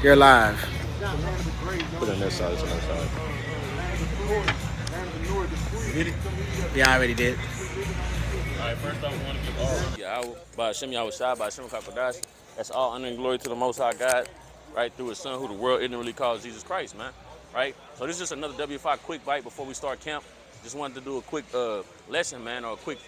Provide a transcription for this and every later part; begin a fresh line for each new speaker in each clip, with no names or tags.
You're live.
Put it on that side, it's on that side.
Yeah, I already did.
Alright, first off, we want to give all. Yeah, by Hashem Yahweh by Hashem Kakadash. That's all honor and glory to the Most High God, right, through his son, who the world ignorantly calls Jesus Christ, man. Right? So this is just another W5 quick bite before we start camp. Just wanted to do a quick lesson, man, or a quick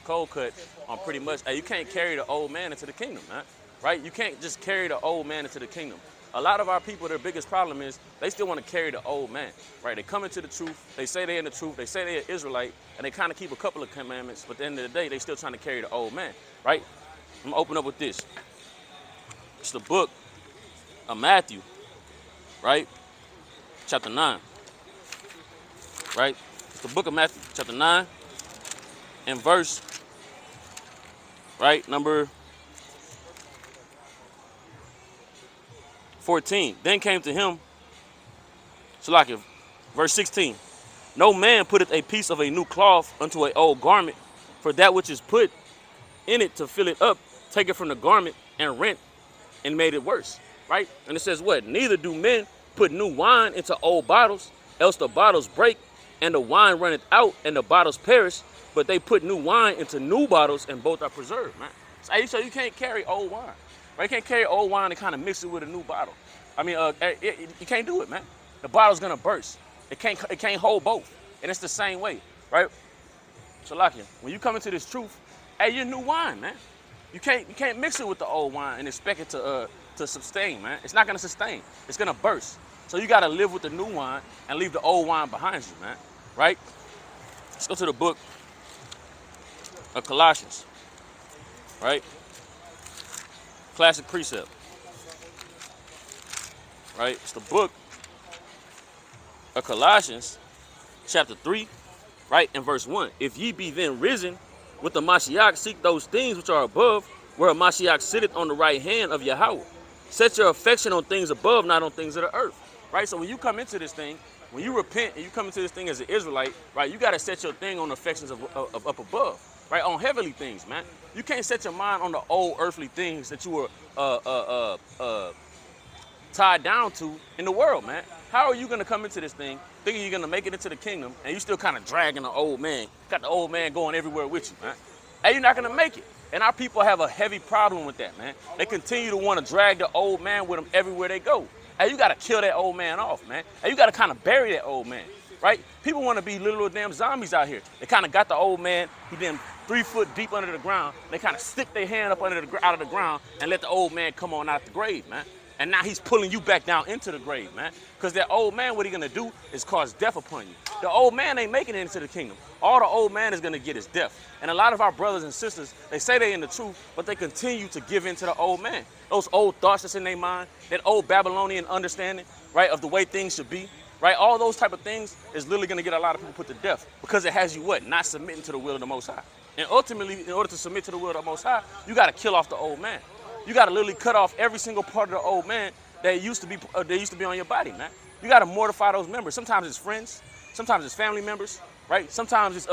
cold cut on pretty much, hey, you can't carry the old man into the kingdom, man. Right? You can't just carry the old man into the kingdom. A lot of our people, their biggest problem is they still want to carry the old man, right? They come into the truth, they say they're in the truth, they say they're an Israelite, and they kind of keep a couple of commandments, but at the end of the day, they still trying to carry the old man, right? I'm gonna open up with this. It's the book of Matthew, right? Chapter 9, right? It's the book of Matthew, chapter 9, and verse, right, number 14. Then came to him, Salakia, verse 16. No man putteth a piece of a new cloth unto an old garment, for that which is put in it to fill it up, take it from the garment and rent and made it worse. Right? And it says what? Neither do men put new wine into old bottles, else the bottles break, and the wine runneth out, and the bottles perish, but they put new wine into new bottles, and both are preserved, man. So you can't carry old wine. Right? You can't carry old wine and kind of mix it with a new bottle. I mean, you can't do it, man. The bottle's gonna burst. It can't hold both. And it's the same way, right? So, Lakia, when you come into this truth, hey, you're new wine, man. You can't mix it with the old wine and expect it to sustain, man. It's not gonna sustain. It's gonna burst. So you gotta live with the new wine and leave the old wine behind you, man. Right? Let's go to the book of Colossians. Right? Classic precept. Right? It's the book of Colossians, chapter 3, right, and verse 1. If ye be then risen with the Mashiach, seek those things which are above, where Mashiach sitteth on the right hand of Yahweh. Set your affection on things above, not on things of the earth. Right? So when you come into this thing, when you repent and you come into this thing as an Israelite, right, you got to set your thing on the affections of up above, right, on heavenly things, man. You can't set your mind on the old earthly things that you were tied down to in the world, man. How are you going to come into this thing thinking you're going to make it into the kingdom and you still kind of dragging the old man? Got the old man going everywhere with you, man. Hey, you're not going to make it. And our people have a heavy problem with that, man. They continue to want to drag the old man with them everywhere they go. Hey, you got to kill that old man off, man. Hey, you got to kind of bury that old man, right? People want to be little damn zombies out here. They kind of got the old man, he then 3 foot deep under the ground. They kind of stick their hand up out of the ground and let the old man come on out the grave, man. And now he's pulling you back down into the grave, man. Because that old man, what he's going to do is cause death upon you. The old man ain't making it into the kingdom. All the old man is going to get is death. And a lot of our brothers and sisters, they say they're in the truth, but they continue to give in to the old man. Those old thoughts that's in their mind, that old Babylonian understanding, right, of the way things should be, right? All those type of things is literally going to get a lot of people put to death because it has you what? Not submitting to the will of the Most High. And ultimately, in order to submit to the will of the Most High, you got to kill off the old man. You got to literally cut off every single part of the old man that used to be on your body, man. You got to mortify those members. Sometimes it's friends, sometimes it's family members, right? Sometimes it's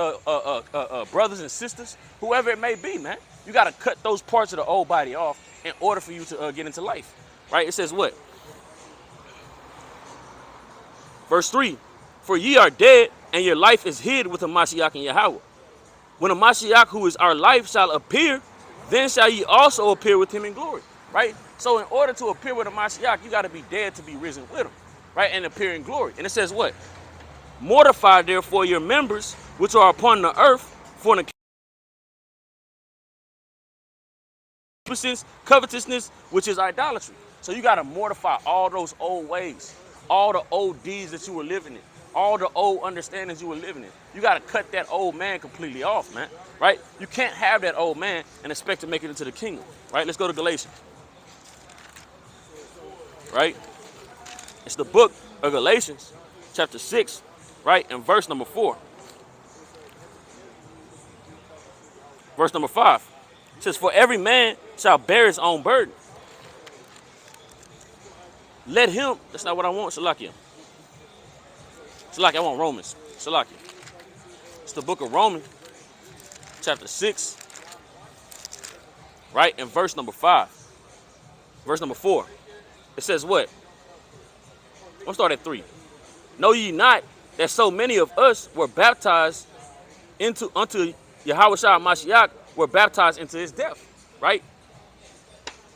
brothers and sisters, whoever it may be, man. You got to cut those parts of the old body off in order for you to get into life, right? It says what? Verse 3, for ye are dead, and your life is hid with the Mashiach and Yahweh. When the Mashiach, who is our life, shall appear, then shall ye also appear with him in glory, right? So in order to appear with a Mashiach, you got to be dead to be risen with him, right? And appear in glory. And it says what? Mortify therefore your members which are upon the earth, fornication, covetousness, which is idolatry. So you got to mortify all those old ways, all the old deeds that you were living in, all the old understandings you were living in. You got to cut that old man completely off, man, right? You can't have that old man and expect to make it into the kingdom, right? Let's go to Galatians, right? It's the book of Galatians, chapter 6, right, and verse number 4. Verse number 5. It says, for every man shall bear his own burden. Let him, that's not what I want, Salakia. Salakia, I want Romans. Salakia. It's the book of Romans, chapter 6, right, and verse number 5. Verse number 4. It says what? I'm gonna start at 3. Know ye not that so many of us were baptized unto Yahushua Mashiach, were baptized into his death, right?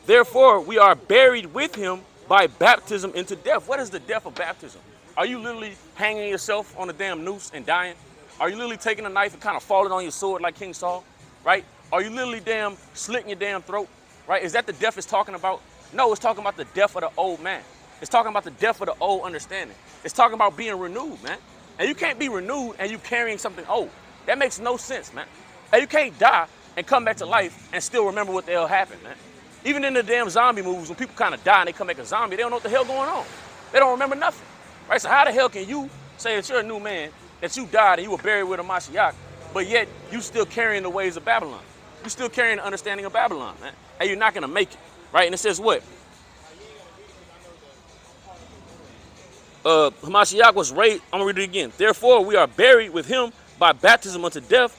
Therefore, we are buried with him by baptism into death. What is the death of baptism? Are you literally hanging yourself on a damn noose and dying? Are you literally taking a knife and kind of falling on your sword like King Saul, right? Are you literally damn slitting your damn throat, right? Is that the death it's talking about? No, it's talking about the death of the old man. It's talking about the death of the old understanding. It's talking about being renewed, man. And you can't be renewed and you carrying something old. That makes no sense, man. And you can't die and come back to life and still remember what the hell happened, man. Even in the damn zombie movies, when people kind of die and they come back a zombie, they don't know what the hell going on. They don't remember nothing, right? So how the hell can you say that you're a new man, that you died and you were buried with a Mashiach, but yet you still carrying the ways of Babylon? You still carrying the understanding of Babylon, man. And you're not going to make it, right? And it says what? Hamashiach was raised, I'm going to read it again. Therefore, we are buried with him by baptism unto death,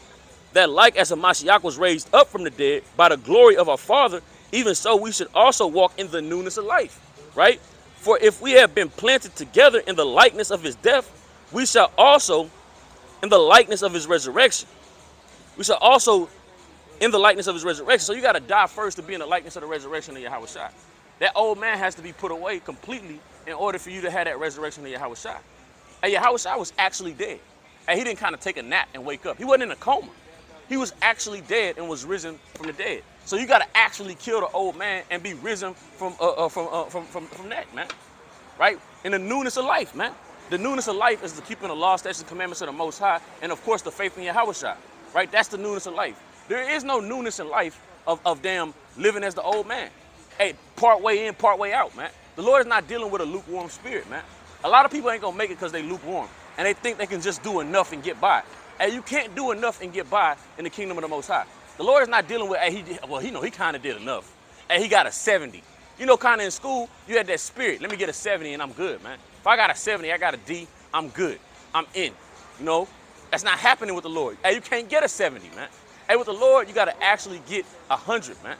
that like as Hamashiach was raised up from the dead by the glory of our Father, even so we should also walk in the newness of life, right? For if we have been planted together in the likeness of his death, we shall also in the likeness of his resurrection. We shall also in the likeness of his resurrection. So you got to die first to be in the likeness of the resurrection of Yahushua. That old man has to be put away completely in order for you to have that resurrection of Yahushua. And Yahushua was actually dead. And he didn't kind of take a nap and wake up. He wasn't in a coma. He was actually dead and was risen from the dead. So you got to actually kill the old man and be risen from that, man. Right? In the newness of life, man. The newness of life is the keeping the law, statutes, and commandments of the Most High, and of course the faith in Yahushua. Right? That's the newness of life. There is no newness in life of damn living as the old man. Hey, part way in, part way out, man. The Lord is not dealing with a lukewarm spirit, man. A lot of people ain't gonna make it because they lukewarm, and they think they can just do enough and get by. And you can't do enough and get by in the kingdom of the Most High. The Lord is not dealing with, hey, he kind of did enough. Hey, he got a 70. You know, kind of in school, you had that spirit. Let me get a 70 and I'm good, man. If I got a 70, I got a D, I'm good. I'm in. You know, that's not happening with the Lord. Hey, you can't get a 70, man. Hey, with the Lord, you got to actually get 100, man.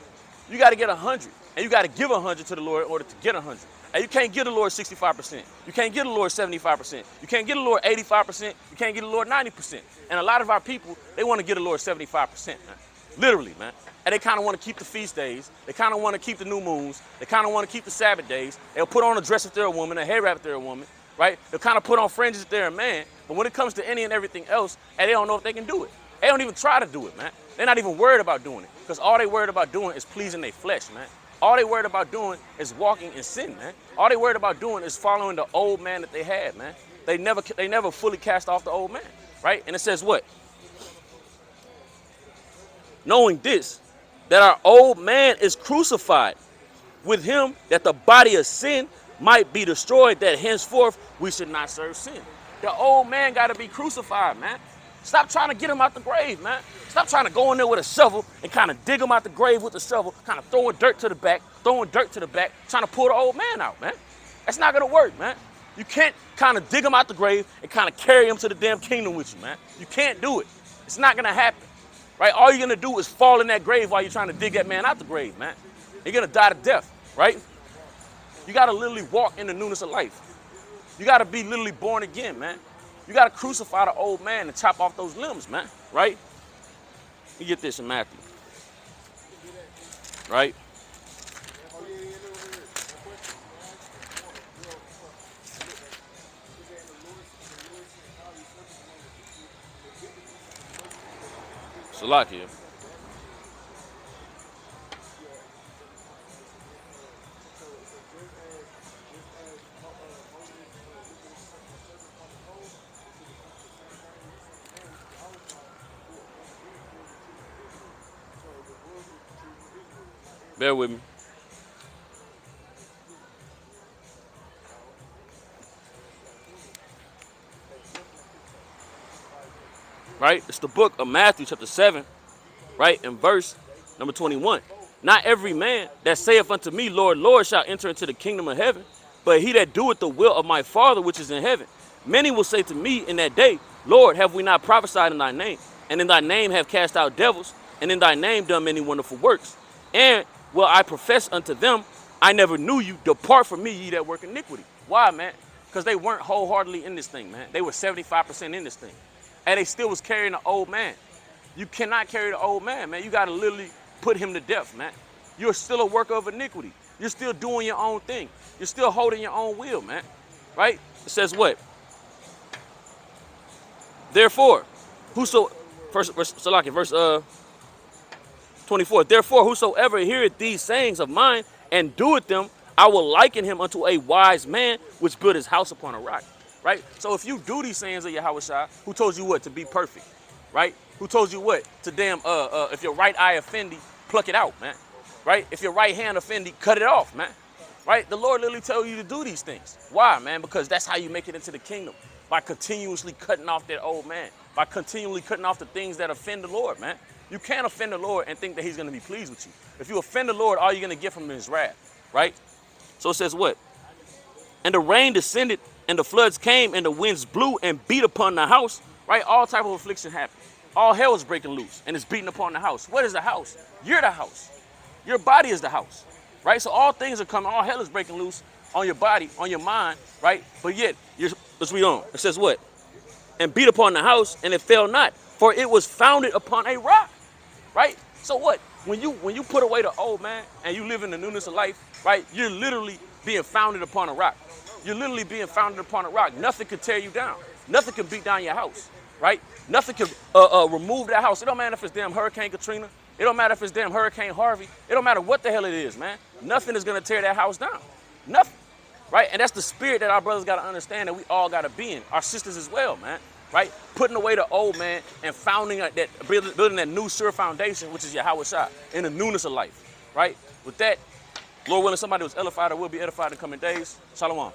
You got to get 100. And you got to give 100 to the Lord in order to get 100. And you can't give the Lord 65%. You can't give the Lord 75%. You can't give the Lord 85%. You can't give the Lord 90%. And a lot of our people, they want to give the Lord 75%, man. Literally, man. And they kind of want to keep the feast days. They kind of want to keep the new moons. They kind of want to keep the Sabbath days. They'll put on a dress if they're a woman, a hair wrap if they're a woman, right? They'll kind of put on fringes if they're a man. But when it comes to any and everything else, and they don't know if they can do it. They don't even try to do it, man. They're not even worried about doing it. Because all they worried about doing is pleasing their flesh, man. All they worried about doing is walking in sin, man. All they worried about doing is following the old man that they had, man. They never fully cast off the old man, right? And it says what? Knowing this, that our old man is crucified with him, that the body of sin might be destroyed, that henceforth we should not serve sin. The old man got to be crucified, man. Stop trying to get him out the grave, man. Stop trying to go in there with a shovel and kind of dig him out the grave with the shovel, kind of throwing dirt to the back, trying to pull the old man out, man. That's not going to work, man. You can't kind of dig him out the grave and kind of carry him to the damn kingdom with you, man. You can't do it. It's not going to happen, right? All you're going to do is fall in that grave while you're trying to dig that man out the grave, man. You're going to die to death, right? You got to literally walk in the newness of life. You got to be literally born again, man. You got to crucify the old man and chop off those limbs, man, right? You get this in Matthew, right? Salakia. Bear with me. Right? It's the book of Matthew, chapter 7, right? In verse number 21. Not every man that saith unto me, Lord, Lord, shall enter into the kingdom of heaven, but he that doeth the will of my Father which is in heaven. Many will say to me in that day, Lord, have we not prophesied in thy name? And in thy name have cast out devils, and in thy name done many wonderful works. And will I profess unto them, I never knew you, depart from me, ye that work iniquity. Why, man? because they weren't wholeheartedly in this thing, man. They were 75% in this thing. And they still was carrying the old man. You cannot carry the old man, man. You got to literally put him to death, man. You're still a worker of iniquity. You're still doing your own thing. You're still holding your own will, man. Right? It says what? Therefore, verse 24. Therefore, whosoever heareth these sayings of mine and doeth them, I will liken him unto a wise man which built his house upon a rock. Right? So if you do these sayings of Yahweh Shai, who told you what? To be perfect. Right? Who told you what? To damn, if your right eye offend thee, pluck it out, man. Right? If your right hand offend thee, cut it off, man. Right? The Lord literally tells you to do these things. Why, man? Because that's how you make it into the kingdom. By continuously cutting off that old man. By continually cutting off the things that offend the Lord, man. You can't offend the Lord and think that he's going to be pleased with you. If you offend the Lord, all you're going to get from him is wrath. Right? So it says what? And the rain descended, and the floods came, and the winds blew and beat upon the house. Right? All type of affliction happened. All hell is breaking loose, and it's beating upon the house. What is the house? You're the house. Your body is the house. Right? So all things are coming. All hell is breaking loose on your body, on your mind. Right? But yet, let's read on. It says what? And beat upon the house, and it fell not, for it was founded upon a rock. Right? So what? When you put away the old man and you live in the newness of life, right? You're literally being founded upon a rock. You're literally being founded upon a rock. Nothing can tear you down. Nothing can beat down your house, right? Nothing can remove that house. It don't matter if it's damn Hurricane Katrina. It don't matter if it's damn Hurricane Harvey. It don't matter what the hell it is, man. Nothing is gonna tear that house down. Nothing, right? And that's the spirit that our brothers gotta understand that we all gotta be in. Our sisters as well, man. Right? Putting away the old man and building that new sure foundation, which is Yahweh Shai, in the newness of life. Right? With that, Lord willing, somebody was edified or will be edified in the coming days. Shalom.